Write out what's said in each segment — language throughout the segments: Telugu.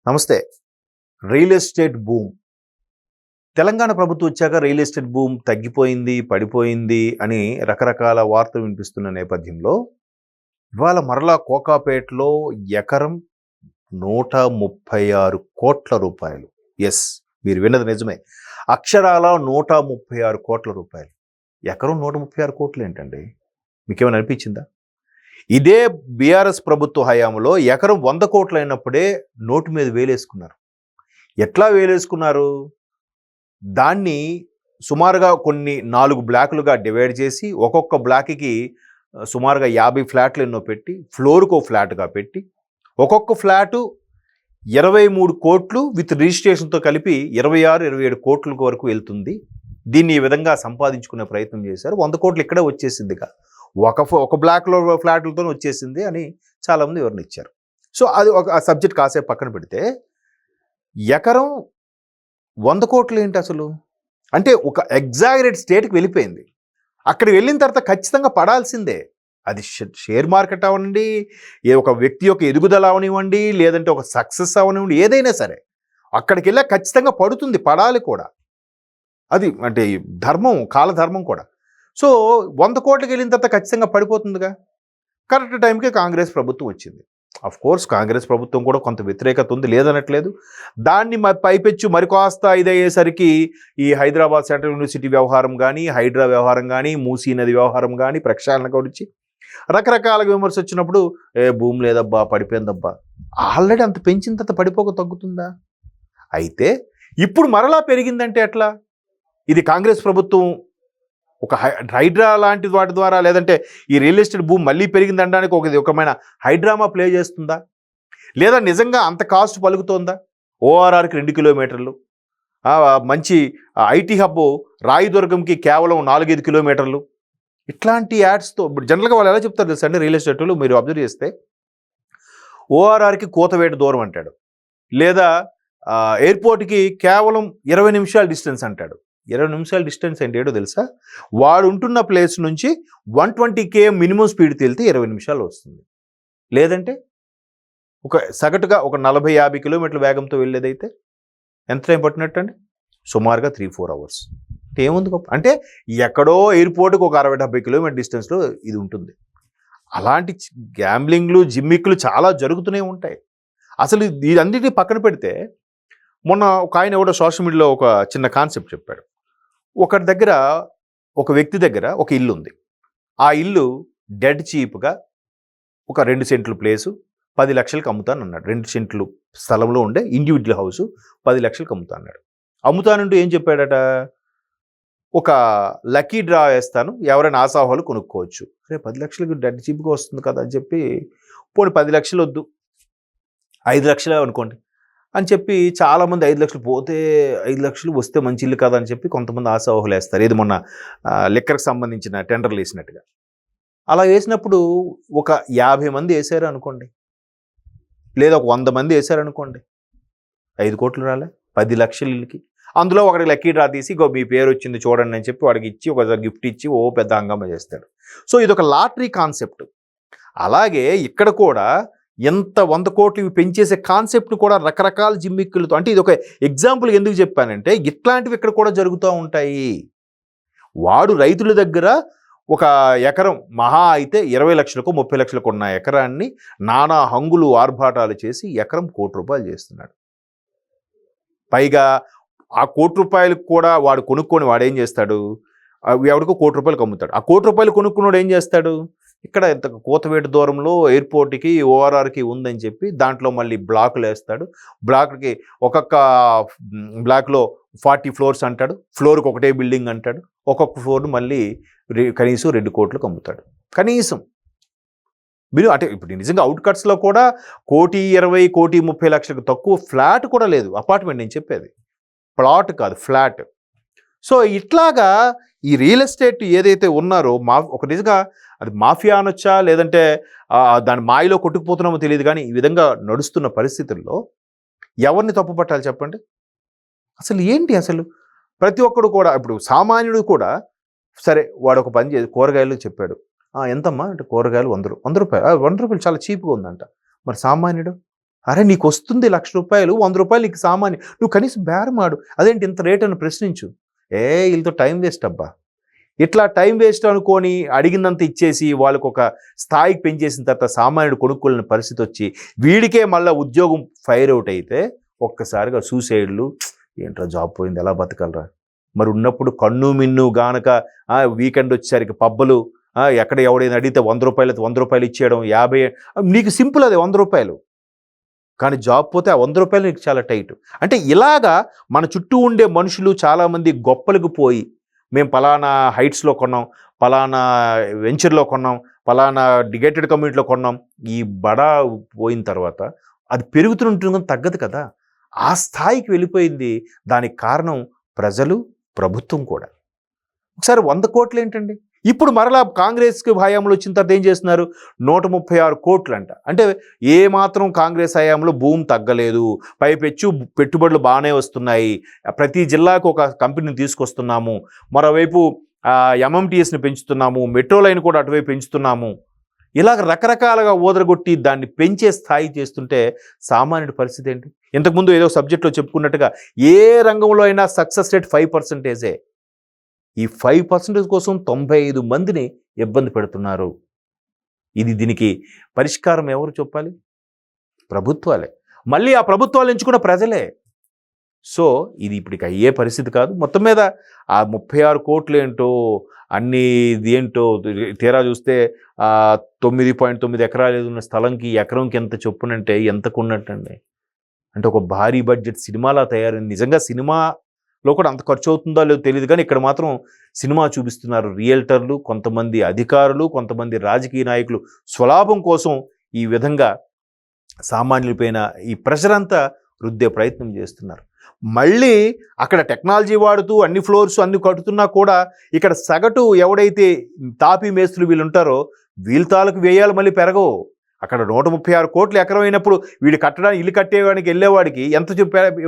నమస్తే. Real estate boom. తెలంగాణ ప్రభుత్వం వచ్చాక రియల్ ఎస్టేట్ బూమ్ తగ్గిపోయింది, పడిపోయింది అని రకరకాల వార్తలు వినిపిస్తున్న నేపథ్యంలో ఇవాళ మరలా కోకాపేటలో ఎకరం 136 కోట్ల రూపాయలు. ఎస్, మీరు విన్నది నిజమే. అక్షరాల 136 కోట్ల రూపాయలు. ఎకరం 136 కోట్లు ఏంటండి? మీకేమైనా అనిపించిందా? ఇదే బీఆర్ఎస్ ప్రభుత్వ హయాంలో ఎకరం 100 కోట్లు అయినప్పుడే నోటు మీద వేలేసుకున్నారు. ఎట్లా వేలేసుకున్నారు? దాన్ని సుమారుగా కొన్ని 4 బ్లాకులుగా డివైడ్ చేసి ఒక్కొక్క బ్లాక్కి సుమారుగా 50 ఫ్లాట్లు ఎన్నో పెట్టి ఫ్లోర్కో ఫ్లాట్గా పెట్టి ఒక్కొక్క ఫ్లాటు 23 కోట్లు విత్ రిజిస్ట్రేషన్తో కలిపి 26-27 కోట్ల వరకు వెళ్తుంది. దీన్ని ఈ విధంగా సంపాదించుకునే ప్రయత్నం చేశారు. 100 కోట్లు ఇక్కడే వచ్చేసిందిగా, ఒక బ్లాక్లో ఫ్లాట్లతో వచ్చేసింది అని చాలామంది వివరణ ఇచ్చారు. సో అది ఒక సబ్జెక్ట్ కాసేపు పక్కన పెడితే, ఎకరం 100 కోట్లు ఏంటి అసలు? అంటే ఒక ఎగ్జాగరేట్ స్టేట్కి వెళ్ళిపోయింది. అక్కడికి వెళ్ళిన తర్వాత ఖచ్చితంగా పడాల్సిందే. అది షేర్ మార్కెట్ అవనివ్వండి, ఒక వ్యక్తి యొక్క ఎదుగుదల అవనివ్వండి, లేదంటే ఒక సక్సెస్ అవనివ్వండి, ఏదైనా సరే అక్కడికి వెళ్ళా ఖచ్చితంగా పడుతుంది, పడాలి కూడా. అది అంటే ధర్మం, కాలధర్మం కూడా. సో 100 కోట్లకి వెళ్ళిన తర్వాత ఖచ్చితంగా పడిపోతుందిగా. కరెక్ట్ టైంకి కాంగ్రెస్ ప్రభుత్వం వచ్చింది. అఫ్ కోర్స్ కాంగ్రెస్ ప్రభుత్వం కూడా కొంత వ్యతిరేకత ఉంది, లేదనట్లేదు. దాన్ని పైపెచ్చు మరికాస్త ఇదయ్యేసరికి ఈ హైదరాబాద్ సెంట్రల్ యూనివర్సిటీ వ్యవహారం కానీ, హైడ్రా వ్యవహారం కానీ, మూసీ నది వ్యవహారం కానీ ప్రక్షాళన గురించి రకరకాల విమర్శ వచ్చినప్పుడు భూమి లేదబ్బా, పడిపోయిందబ్బా. ఆల్రెడీ అంత పెంచిన తర్వాత పడిపోక తగ్గుతుందా? అయితే ఇప్పుడు మరలా పెరిగిందంటే ఎట్లా? ఇది కాంగ్రెస్ ప్రభుత్వం ఒక హైడ్రా లాంటి వాటి ద్వారా, లేదంటే ఈ రియల్ ఎస్టేట్ భూమి మళ్ళీ పెరిగిందనడానికి ఒక రకమైన హైడ్రామా ప్లే చేస్తుందా? లేదా నిజంగా అంత కాస్ట్ పలుకుతోందా? ఓఆర్ఆర్కి 2 కిలోమీటర్లు, మంచి ఐటీ హబ్ రాయదుర్గంకి కేవలం 4-5 కిలోమీటర్లు, ఇట్లాంటి యాడ్స్తో ఇప్పుడు జనరల్గా వాళ్ళు ఎలా చెప్తారు తెలుసా అండి? రియల్ ఎస్టేట్లో మీరు అబ్జర్వ్ చేస్తే ఓఆర్ఆర్కి కూతవేట దూరం అంటాడు, లేదా ఎయిర్పోర్ట్కి కేవలం 20 నిమిషాల డిస్టెన్స్ అంటాడు. 20 నిమిషాల డిస్టెన్స్ అంటే ఏడో తెలుసా? వాడు ఉంటున్న ప్లేస్ నుంచి 120 km మినిమం స్పీడ్ వెళ్తే 20 నిమిషాలు వస్తుంది. లేదంటే ఒక సగటుగా ఒక 40-50 కిలోమీటర్ల వేగంతో వెళ్ళేదైతే ఎంత టైం పట్టినట్టు అండి? సుమారుగా 3-4 అవర్స్. ఏముంది గొప్ప? అంటే ఎక్కడో ఎయిర్పోర్ట్కి ఒక 60-70 కిలోమీటర్ డిస్టెన్స్లో ఇది ఉంటుంది. అలాంటి గ్యాంబ్లింగ్లు, జిమ్మిక్లు చాలా జరుగుతూనే ఉంటాయి. అసలు ఇదన్నిటినీ పక్కన పెడితే, మొన్న ఒక ఆయన ఎవడో సోషల్ మీడియాలో ఒక చిన్న కాన్సెప్ట్ చెప్పాడు. ఒకటి దగ్గర, ఒక వ్యక్తి దగ్గర ఒక ఇల్లు ఉంది. ఆ ఇల్లు డెడ్ చీప్గా ఒక 2 సెంట్లు ప్లేసు 10 లక్షలకు అమ్ముతాను అన్నాడు. 2 సెంట్లు స్థలంలో ఉండే ఇండివిజువల్ హౌస్ 10 లక్షలకు అమ్ముతా అన్నాడు. అమ్ముతానంటూ ఏం చెప్పాడట? ఒక లక్కీ డ్రా వేస్తాను, ఎవరైనా ఆశావాహులు కొనుక్కోవచ్చు. అరే 10 లక్షలకు డెడ్ చీప్గా వస్తుంది కదా అని చెప్పి, పోనీ 10 లక్షలు వద్దు, 5 లక్షలే అనుకోండి అని చెప్పి చాలామంది 5 లక్షలు పోతే 5 లక్షలు వస్తే మంచి ఇల్లు కదా అని చెప్పి కొంతమంది ఆశావాహులు వేస్తారు. ఇది మొన్న లిక్కర్కి సంబంధించిన టెండర్లు వేసినట్టుగా. అలా వేసినప్పుడు ఒక 50 మంది వేసారు అనుకోండి, లేదా ఒక 100 మంది వేసారు అనుకోండి, 5 కోట్లు రాలే 10 లక్షల ఇల్లుకి. అందులో ఒకటి లక్కీ డ్రా తీసి మీ పేరు వచ్చింది చూడండి అని చెప్పి వాడికి ఇచ్చి ఒక గిఫ్ట్ ఇచ్చి పెద్ద హంగామా చేస్తాడు. సో ఇది ఒక లాటరీ కాన్సెప్ట్. అలాగే ఇక్కడ కూడా ఎంత 100 కోట్లు ఇవి పెంచేసే కాన్సెప్ట్ కూడా రకరకాల జిమ్మిక్కులతో, అంటే ఇది ఒక ఎగ్జాంపుల్ ఎందుకు చెప్పానంటే, ఇట్లాంటివి ఇక్కడ కూడా జరుగుతూ ఉంటాయి. వాడు రైతుల దగ్గర ఒక ఎకరం మహా అయితే 20 లక్షలకు 30 లక్షలకు ఉన్న ఎకరాన్ని నానా హంగులు ఆర్భాటాలు చేసి ఎకరం ₹1 కోటి చేస్తున్నాడు. పైగా ఆ ₹1 కోటి కూడా వాడు కొనుక్కొని వాడేం చేస్తాడు? ఎవరికో ₹1 కోటికి అమ్ముతాడు. ఆ ₹1 కోటి కొనుక్కున్నాడు ఏం చేస్తాడు? ఇక్కడ ఇంత కూతవేటు దూరంలో ఎయిర్పోర్ట్కి, ఓఆర్ఆర్కి ఉందని చెప్పి దాంట్లో మళ్ళీ బ్లాకులు వేస్తాడు. బ్లాక్కి ఒక్కొక్క బ్లాక్లో 40 ఫ్లోర్స్ అంటాడు, ఫ్లోర్కి ఒకటే బిల్డింగ్ అంటాడు. ఒక్కొక్క ఫ్లోర్ను మళ్ళీ కనీసం 2 కోట్లకు అమ్ముతాడు. కనీసం మీరు అంటే ఇప్పుడు నిజంగా అవుట్కట్స్లో కూడా 1,20,00,000, 1,30,00,000 తక్కువ ఫ్లాట్ కూడా లేదు. అపార్ట్మెంట్ నేను చెప్పేది, ప్లాట్ కాదు, ఫ్లాట్. సో ఇట్లాగా ఈ రియల్ ఎస్టేట్ ఏదైతే ఉన్నారో ఒక నిజంగా అది మాఫియా అనొచ్చా, లేదంటే దాని మాయలో కొట్టుకుపోతున్నామో తెలియదు, కానీ ఈ విధంగా నడుస్తున్న పరిస్థితుల్లో ఎవరిని తప్పు పట్టాలి చెప్పండి? అసలు ఏంటి? అసలు ప్రతి ఒక్కడు కూడా, ఇప్పుడు సామాన్యుడు కూడా సరే వాడు ఒక పని చేసి కూరగాయలు చెప్పాడు. ఎంతమ్మా అంటే కూరగాయలు 100 రూపాయలు. 100 రూపాయలు చాలా చీప్గా ఉందంట. మరి సామాన్యుడు అరే నీకు వస్తుంది ₹1,00,000, ₹100 నీకు సామాన్యం, నువ్వు కనీసం బేరమాడు, అదేంటి ఇంత రేట్ అని ప్రశ్నించు. వీళ్ళతో టైం వేస్ట్ అబ్బా. ఇట్లా టైం వేస్ట్ అనుకొని అడిగినంత ఇచ్చేసి వాళ్ళకు ఒక స్థాయికి పెంచేసిన తర్వాత సామాన్యుడు కొనుక్కోలేని పరిస్థితి వచ్చి వీడికే మళ్ళీ ఉద్యోగం ఫైర్ అవుట్ అయితే ఒక్కసారిగా సూసైడ్లు, ఏంట్రా జాబ్ పోయింది ఎలా బతకలరా. మరి ఉన్నప్పుడు కన్ను మిన్ను గానక వీకెండ్ వచ్చేసరికి పబ్బలు, ఎక్కడ ఎవడైనా అడిగితే ₹100 ఇచ్చేయడం, 50 నీకు సింపుల్ అది ₹100. కానీ జాబ్ పోతే ఆ ₹100 నీకు చాలా టైట్. అంటే ఇలాగా మన చుట్టూ ఉండే మనుషులు చాలామంది గొప్పలకు పోయి మేము పలానా హైట్స్లో కొన్నాం, పలానా వెంచర్లో కొన్నాం, పలానా గేటెడ్ కమ్యూనిటీలో కొన్నాం, ఈ బడా పోయిన తర్వాత అది పెరుగుతుంటుంది తగ్గదు కదా. ఆ స్థాయికి వెళ్ళిపోయింది. దానికి కారణం ప్రజలు, ప్రభుత్వం కూడా. ఒకసారి 100 కోట్లు ఏంటండి, ఇప్పుడు మరలా కాంగ్రెస్కి హయాంలో వచ్చిన తర్వాత ఏం చేస్తున్నారు, 136 కోట్లు అంట. అంటే ఏ మాత్రం కాంగ్రెస్ హయాంలో భూమి తగ్గలేదు, పైపెచ్చు పెట్టుబడులు బాగానే వస్తున్నాయి, ప్రతి జిల్లాకు ఒక కంపెనీని తీసుకొస్తున్నాము, మరోవైపు ఎంఎంటీఎస్ని పెంచుతున్నాము, మెట్రో లైన్ కూడా అటువైపు పెంచుతున్నాము, ఇలాగ రకరకాలుగా ఓదరగొట్టి దాన్ని పెంచే స్థాయి చేస్తుంటే సామాన్యుడి పరిస్థితి ఏంటి. ఇంతకుముందు ఏదో సబ్జెక్ట్లో చెప్పుకున్నట్టుగా ఏ రంగంలో అయినా సక్సెస్ రేట్ 5%. ఈ 5% కోసం 95 మందిని ఇబ్బంది పెడుతున్నారు. దీనికి పరిష్కారం ఎవరు చెప్పాలి? ప్రభుత్వాలే. మళ్ళీ ఆ ప్రభుత్వాలు ఎంచుకున్న ప్రజలే. సో ఇది ఇప్పటికి అయ్యే పరిస్థితి కాదు. మొత్తం మీద ఆ 36 కోట్లు ఏంటో, అన్ని ఏంటో తీరా చూస్తే 9.9 ఎకరాలు ఉన్న స్థలంకి ఎకరంకి ఎంత చొప్పునంటే ఎంతకు ఉన్నట్టండి. అంటే ఒక భారీ బడ్జెట్ సినిమాలా తయారైంది. నిజంగా సినిమాలో కూడా అంత ఖర్చు అవుతుందో లేదో తెలియదు, కానీ ఇక్కడ మాత్రం సినిమా చూపిస్తున్నారు. రియల్టర్లు, కొంతమంది అధికారులు, కొంతమంది రాజకీయ నాయకులు స్వలాభం కోసం ఈ విధంగా సామాన్యులపైన ఈ ప్రెషర్ అంతా రుద్దే ప్రయత్నం చేస్తున్నారు. మళ్ళీ అక్కడ టెక్నాలజీ వాడుతూ అన్ని ఫ్లోర్స్ అన్ని కట్టుతున్నా కూడా ఇక్కడ సగటు ఎవడైతే తాపీ మేస్త్రులు వీళ్ళు ఉంటారో వీళ్ళ తాలూకు వ్యయాలు మళ్ళీ పెరగవు. అక్కడ 136 కోట్లు ఎకరం అయినప్పుడు వీడు కట్టడానికి, ఇల్లు కట్టేవాడికి వెళ్ళేవాడికి ఎంత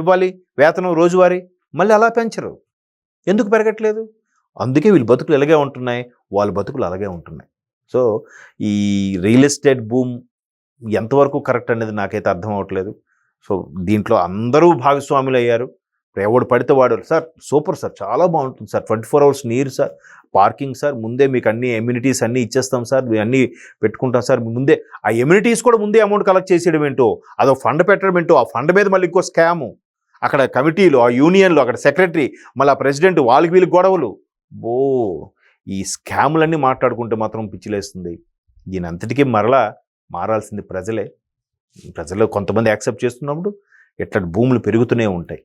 ఇవ్వాలి వేతనం రోజువారీ, మళ్ళీ అలా పెంచరు. ఎందుకు పెరగట్లేదు? అందుకే వీళ్ళ బతుకులు ఇలాగే ఉంటున్నాయి, వాళ్ళ బతుకులు అలాగే ఉంటున్నాయి. సో ఈ రియల్ ఎస్టేట్ భూమ్ ఎంతవరకు కరెక్ట్ అనేది నాకైతే అర్థం అవ్వట్లేదు. సో దీంట్లో అందరూ భాగస్వాములు అయ్యారు. ఎవడు పడితే వాడు, సార్ సూపర్ సార్, చాలా బాగుంటుంది సార్, 24 hours నీరు సార్, పార్కింగ్ సార్, ముందే మీకు అన్ని ఎమ్యూనిటీస్ అన్నీ ఇచ్చేస్తాం సార్, మేము అన్నీ పెట్టుకుంటాం సార్, ముందే ఆ ఎమ్యూనిటీస్ కూడా ముందే అమౌంట్ కలెక్ట్ చేసేయడం ఏంటో, అదో ఫండ్ పెట్టడం ఏంటో, ఆ ఫండ్ మీద మళ్ళీ ఇంకో స్కాము, అక్కడ కమిటీలు, ఆ యూనియన్లు, అక్కడ సెక్రటరీ, మళ్ళీ ఆ ప్రెసిడెంట్, వాళ్ళకి వీళ్ళకి గొడవలు. ఈ స్కాములన్నీ మాట్లాడుకుంటే మాత్రం పిచ్చిలేస్తుంది. దీని అంతటికీ మరలా మారాల్సింది ప్రజలే. ప్రజలు కొంతమంది యాక్సెప్ట్ చేస్తున్నప్పుడు ఇట్లా భూములు పెరుగుతూనే ఉంటాయి.